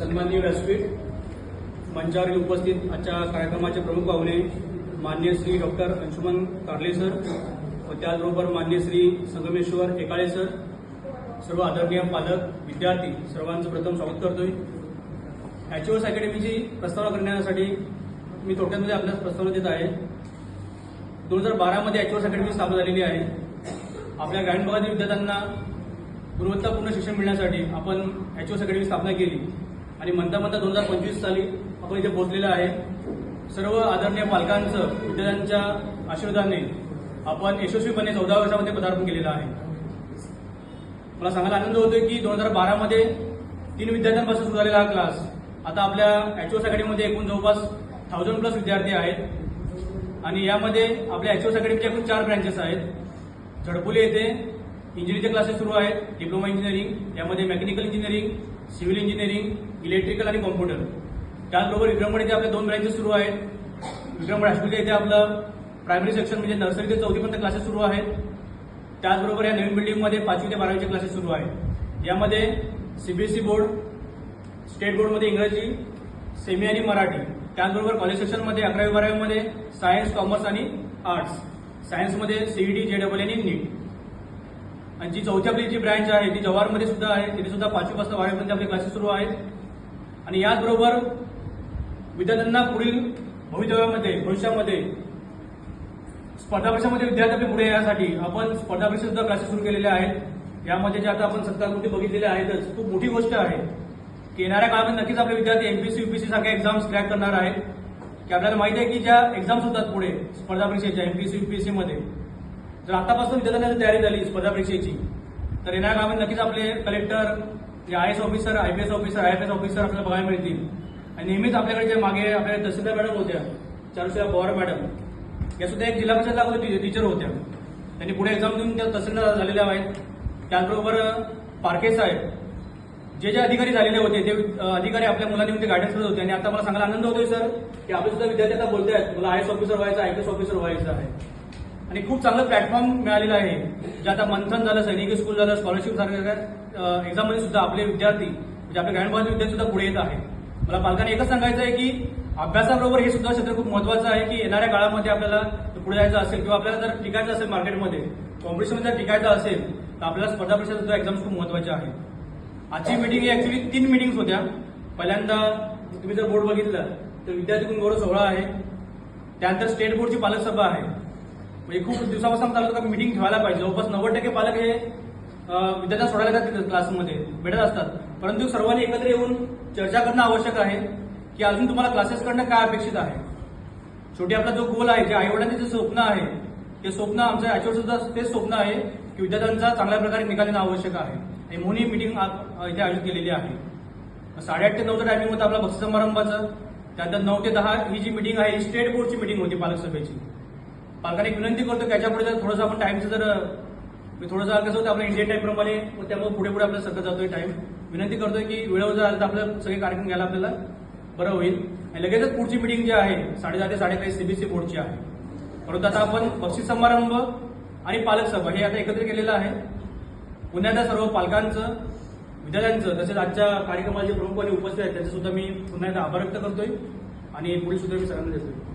सन्माननीय व्यासपीठ, मंचावर उपस्थित आजच्या कार्यक्रमाचे प्रमुख पाहुणे माननीय श्री डॉक्टर अंशुमन कारले सर व त्याचबरोबर माननीय श्री संगमेश्वर एकाळे सर, सर्व आदरणीय पालक, विद्यार्थी सर्वांचं प्रथम स्वागत करतोय। एचओएस अकॅडमीची प्रस्तावना करण्यासाठी मी थोडक्यामध्ये आपल्यास प्रस्तावना देत आहे। 2012 मध्ये एचओएस अकॅडमी स्थापन झालेली आहे। आपल्या ग्रामीण भागातील विद्यार्थ्यांना गुणवत्तापूर्ण शिक्षण मिळण्यासाठी आपण एचओएस अकॅडमी स्थापना केली आणि म्हणता 2025 साली आपण इथे पोहोचलेलो आहे। सर्व आदरणीय पालकांचं, विद्यार्थ्यांच्या आशीर्वादाने आपण यशस्वीपणे 14 वर्षामध्ये पदार्पण केलेलं आहे। मला सांगायला आनंद होतोय की 2012 मध्ये 3 विद्यार्थ्यांपासून सुरू झालेला हा क्लास आता आपल्या एचओएस अकॅडमीमध्ये एकूण जवळपास 1000+ विद्यार्थी आहेत आणि यामध्ये आपल्या एचओएस अकॅडमीच्या एकूण 4 ब्रँचेस आहेत। झडपोली येथे इंजिनिअरिंगचे क्लासेस सुरू आहेत, डिप्लोमा इंजिनिअरिंग, यामध्ये mechanical engineering, civil engineering, electrical आणि कॉम्प्युटर। त्याचबरोबर विक्रमगड येथे आपले 2 ब्रँचेस सुरू आहेत। विक्रमगड हायस्कूल येथे आपलं प्रायमरी सेक्शन म्हणजे नर्सरी ते 4थी पर्यंत क्लासेस सुरू आहेत। त्याचबरोबर या नवीन बिल्डिंगमध्ये 5वी ते 12वीचे क्लासेस सुरू आहेत। यामध्ये सीबीएसई बोर्ड, स्टेट बोर्डमध्ये इंग्रजी, सेमी आणि मराठी, त्याचबरोबर कॉलेज सेक्शनमध्ये 11वी 12वीमध्ये सायन्स, कॉमर्स आणि आर्ट्स, सायन्समध्ये सीईटी, जेडबल आणि नीट। आणि जी 4थी आपली जी ब्रँच आहे ती जव्हारमध्ये सुद्धा आहे, तिथे सुद्धा 5वी पासून 12वी पर्यंत आपले क्लासेस सुरू आहेत। आणि याचबरोबर विद्यार्थ्यांना पुढील भविष्यामध्ये स्पर्धा परीक्षामध्ये विद्यार्थी आपले पुढे येण्यासाठी आपण स्पर्धा परीक्षा सुद्धा क्लासेस सुरू केलेले आहेत। यामध्ये जे आता आपण सत्कारकृती बघितलेले आहेतच, खूप मोठी गोष्ट आहे की येणाऱ्या काळामध्ये नक्कीच आपले विद्यार्थी एमपीएससी, यूपीएससी सारख्या एक्झाम्स क्रॅक करणार आहेत। की आपल्याला माहिती आहे की ज्या एक्झाम्स होतात पुढे स्पर्धा परीक्षेच्या एमपीएससी, यूपीएससी मध्ये जर आतापासून विद्यार्थ्यांची तयारी झाली स्पर्धा परीक्षेची तर येणाऱ्या काळामध्ये नक्कीच आपले collector, IAS officer, IPS officer, IFS officer आपल्याला बघायला मिळतील। आणि नेहमीच आपल्याकडे जे मागे आपल्या तहसीलदार मॅडम होत्या, चारुशिला पवार मॅडम, या सुद्धा एक जिल्हा परिषद लागू टीचर होत्या। त्यांनी पुढे एक्झाम देऊन त्या तहसीलदार झालेल्या आहेत। त्याचबरोबर पारखे साहेब जे अधिकारी झालेले होते ते अधिकारी आपल्या मुलांनी गायडन्स करत होते। आणि आता मला सांगायला आनंद होतोय सर की आपले सुद्धा विद्यार्थी आता बोलत आहेत मला आयएएस ऑफिसर व्हायचं, आयपीएस ऑफिसर व्हायचं आहे। आणि खूप चांगलं प्लॅटफॉर्म मिळालेलं आहे, जे आता मंथन झालं, सैनिकी स्कूल झालं, स्कॉलरशिप सारख्या एक्झाममध्ये सुद्धा आपले विद्यार्थी म्हणजे आपल्या ग्रामीण भागातील विद्यार्थी सुद्धा पुढे येत आहेत। मला पालकांनी एकच सांगायचं आहे की अभ्यासाबरोबर हे सुद्धा क्षेत्र खूप महत्वाचं आहे की येणाऱ्या काळामध्ये आपल्याला पुढे जायचं असेल किंवा आपल्याला जर टिकायचं असेल मार्केटमध्ये, कॉम्पिटिशनमध्ये जर टिकायचं असेल तर आपल्याला स्पर्धा परीक्षा सुद्धा एक्झाम्स खूप महत्वाच्या आहेत। आजची मीटिंग ही ऍक्च्युली 3 मीटिंग्स होत्या। पहिल्यांदा तुम्ही जर बोर्ड बघितलं तर विद्यार्थी गुण गौरव सोहळा आहे, त्यानंतर स्टेट बोर्डची पालक सभा आहे। म्हणजे खूप दिवसापासून चालू होतं मीटिंग ठेवायला पाहिजे। जवळपास 90% पालक हे विद्यार्थ्यांना सोडायला जातात, क्लासमध्ये भेटत असतात, परंतु सर्वांनी एकत्र येऊन चर्चा करणं आवश्यक आहे की अजून तुम्हाला क्लासेस कडनं काय अपेक्षित आहे। शेवटी आपला जो गोल आहे, जे आईवडिलांचे जे स्वप्न आहे, ते स्वप्न आमच्या एचओएस सुद्धा तेच स्वप्न आहे की विद्यार्थ्यांचा चांगल्या प्रकारे निकाल येणं आवश्यक आहे। आणि म्हणून ही मीटिंग इथे आयोजित केलेली आहे। 8:30 ते 9चं टायमिंग होतं आपला बक्षीस समारंभाचं। त्यानंतर 9 ते 10 ही जी मीटिंग आहे ही स्टेट बोर्डची मीटिंग होती पालक सभेची। पालकांनी एक विनंती करतो की याच्यापुढे जर थोडंसं आपण टाइमचं जर थोडंसं कसं होतं आपल्या इंडियन टाइम प्रमाणे, त्यामुळे पुढे पुढे आपल्याला सरकत जातोय टाइम। विनंती करतोय की वेळेवर जर आलं तर आपलं सगळे कार्यक्रम घ्यायला आपल्याला बरं होईल। आणि लगेचच पुढची मीटिंग जी आहे 10:30 ते 11:30 सीबीएसई बोर्डची आहे। परंतु आता आपण बक्षीस समारंभ आणि पालक सभा हे आता एकत्र केलेलं आहे। पुन्हा त्या सर्व पालकांचं, विद्यार्थ्यांचं तसेच आजच्या कार्यक्रमाचे प्रमुख उपस्थित आहेत त्यांचे सुद्धा मी पुन्हा एकदा आभार व्यक्त करतोय आणि पुढील सूत्र मी सरांना देतोय।